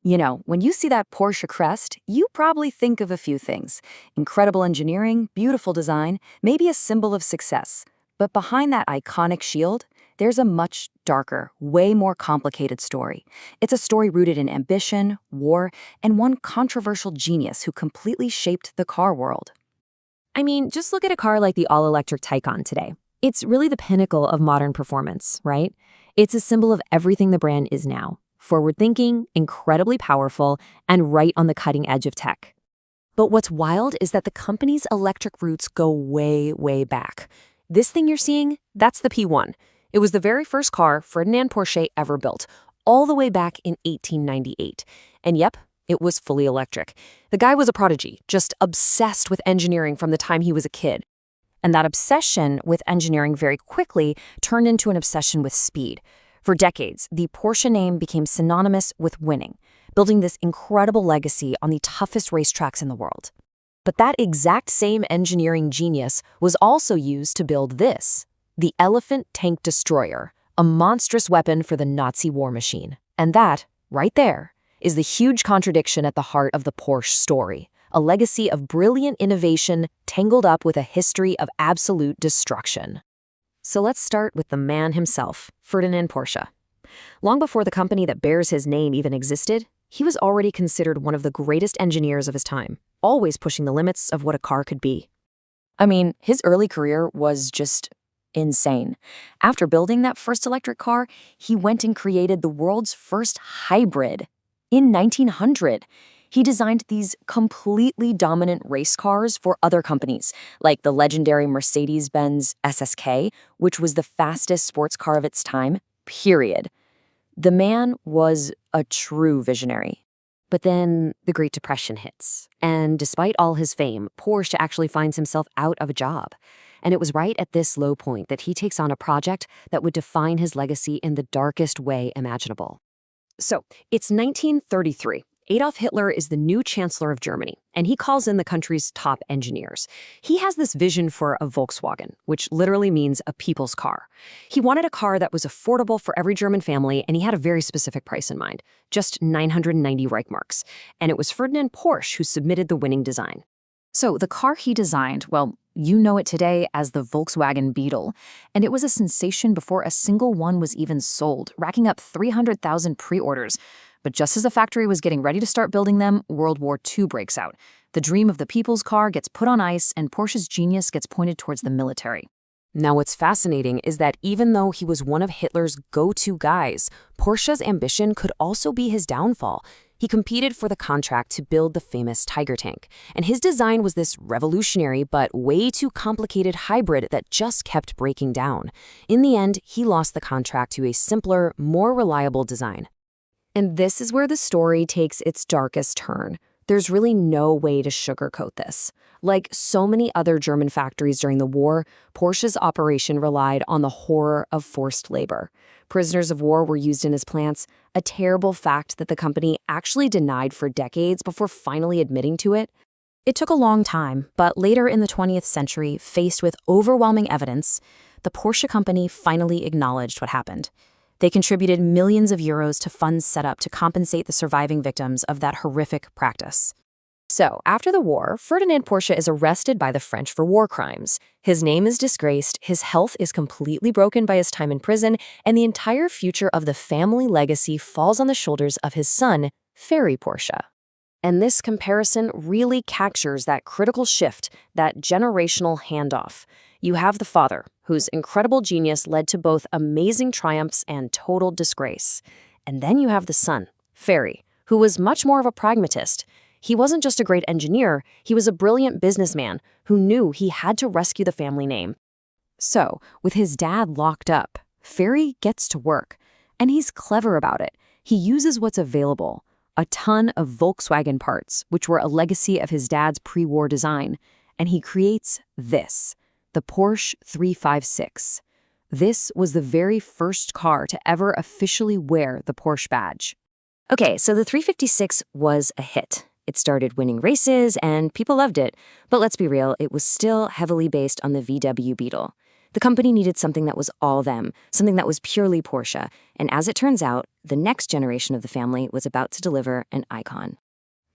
When you see that Porsche crest, you probably think of a few things. Incredible engineering, beautiful design, maybe a symbol of success. But behind that iconic shield, there's a much darker, way more complicated story. It's a story rooted in ambition, war, and one controversial genius who completely shaped the car world. I mean, just look at a car like the all-electric Taycan today. It's really the pinnacle of modern performance, right? It's a symbol of everything the brand is now. Forward-thinking, incredibly powerful, and right on the cutting edge of tech. But what's wild is that the company's electric roots go way, way back. This thing you're seeing, that's the P1. It was the very first car Ferdinand Porsche ever built, all the way back in 1898. And yep, it was fully electric. The guy was a prodigy, just obsessed with engineering from the time he was a kid. And that obsession with engineering very quickly turned into an obsession with speed. For decades, the Porsche name became synonymous with winning, building this incredible legacy on the toughest racetracks in the world. But that exact same engineering genius was also used to build this, the Elephant Tank Destroyer, a monstrous weapon for the Nazi war machine. And that, right there, is the huge contradiction at the heart of the Porsche story, a legacy of brilliant innovation tangled up with a history of absolute destruction. So let's start with the man himself, Ferdinand Porsche. Long before the company that bears his name even existed, he was already considered one of the greatest engineers of his time, always pushing the limits of what a car could be. I mean, his early career was just insane. After building that first electric car, he went and created the world's first hybrid. In 1900, he designed these completely dominant race cars for other companies, like the legendary Mercedes-Benz SSK, which was the fastest sports car of its time, period. The man was a true visionary. But then the Great Depression hits, and despite all his fame, Porsche actually finds himself out of a job. And it was right at this low point that he takes on a project that would define his legacy in the darkest way imaginable. So, it's 1933. Adolf Hitler is the new Chancellor of Germany, and he calls in the country's top engineers. He has this vision for a Volkswagen, which literally means a people's car. He wanted a car that was affordable for every German family, and he had a very specific price in mind, just 990 Reichmarks. And it was Ferdinand Porsche who submitted the winning design. So the car he designed, well, you know it today as the Volkswagen Beetle, and it was a sensation before a single one was even sold, racking up 300,000 pre-orders. But just as the factory was getting ready to start building them, World War II breaks out. The dream of the people's car gets put on ice, and Porsche's genius gets pointed towards the military. Now, what's fascinating is that even though he was one of Hitler's go-to guys, Porsche's ambition could also be his downfall. He competed for the contract to build the famous Tiger tank, and his design was this revolutionary but way too complicated hybrid that just kept breaking down. In the end, he lost the contract to a simpler, more reliable design. And this is where the story takes its darkest turn. There's really no way to sugarcoat this. Like so many other German factories during the war, Porsche's operation relied on the horror of forced labor. Prisoners of war were used in his plants, a terrible fact that the company actually denied for decades before finally admitting to it. It took a long time, but later in the 20th century, faced with overwhelming evidence, the Porsche company finally acknowledged what happened. They contributed millions of euros to funds set up to compensate the surviving victims of that horrific practice. So, after the war, Ferdinand Porsche is arrested by the French for war crimes. His name is disgraced, his health is completely broken by his time in prison, and the entire future of the family legacy falls on the shoulders of his son, Ferry Porsche. And this comparison really captures that critical shift, that generational handoff. You have the father, whose incredible genius led to both amazing triumphs and total disgrace. And then you have the son, Ferry, who was much more of a pragmatist. He wasn't just a great engineer, he was a brilliant businessman who knew he had to rescue the family name. So, with his dad locked up, Ferry gets to work, and he's clever about it. He uses what's available, a ton of Volkswagen parts, which were a legacy of his dad's pre-war design, and he creates this, the Porsche 356. This was the very first car to ever officially wear the Porsche badge. Okay, so the 356 was a hit. It started winning races, and people loved it. But let's be real, it was still heavily based on the VW Beetle. The company needed something that was all them, something that was purely Porsche, and as it turns out, the next generation of the family was about to deliver an icon.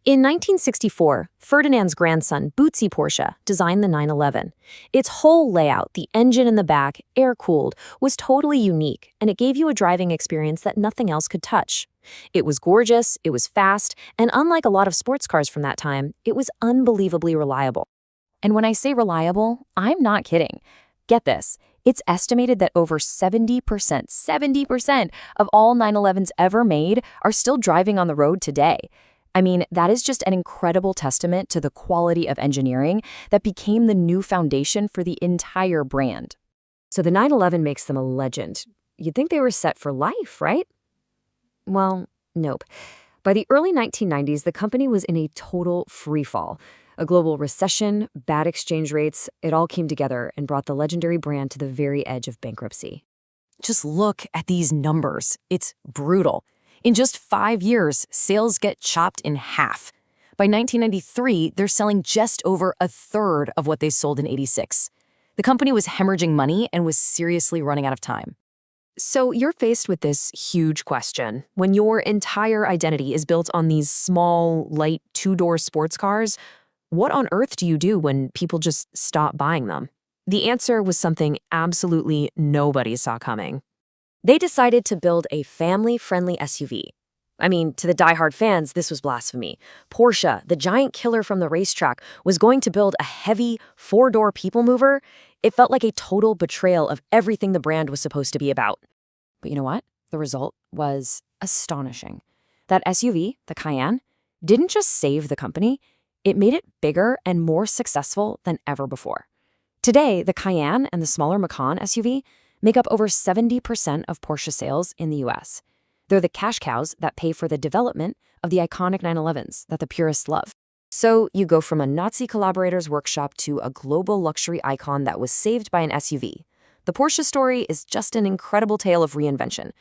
In 1964, Ferdinand's grandson, Bootsy Porsche, designed the 911. Its whole layout, the engine in the back, air-cooled, was totally unique, and it gave you a driving experience that nothing else could touch. It was gorgeous, it was fast, and unlike a lot of sports cars from that time, it was unbelievably reliable. And when I say reliable, I'm not kidding. Get this, it's estimated that over 70% of all 911s ever made are still driving on the road today. I mean, that is just an incredible testament to the quality of engineering that became the new foundation for the entire brand. So the 911 makes them a legend. You'd think they were set for life, right? Well, nope. By the early 1990s, the company was in a total freefall. A global recession, bad exchange rates, it all came together and brought the legendary brand to the very edge of bankruptcy. Just look at these numbers. It's brutal. In just 5 years, sales get chopped in half. By 1993, they're selling just over a third of what they sold in '86. The company was hemorrhaging money and was seriously running out of time. So you're faced with this huge question. When your entire identity is built on these small, light, two-door sports cars, what on earth do you do when people just stop buying them? The answer was something absolutely nobody saw coming. They decided to build a family-friendly SUV. I mean, to the diehard fans, this was blasphemy. Porsche, the giant killer from the racetrack, was going to build a heavy, four-door people mover. It felt like a total betrayal of everything the brand was supposed to be about. But you know what? The result was astonishing. That SUV, the Cayenne, didn't just save the company, it made it bigger and more successful than ever before. Today, the Cayenne and the smaller Macan SUV make up over 70% of Porsche sales in the US. They're the cash cows that pay for the development of the iconic 911s that the purists love. So you go from a Nazi collaborator's workshop to a global luxury icon that was saved by an SUV. The Porsche story is just an incredible tale of reinvention,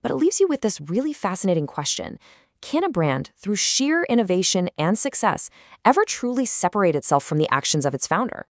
but it leaves you with this really fascinating question. Can a brand, through sheer innovation and success, ever truly separate itself from the actions of its founder?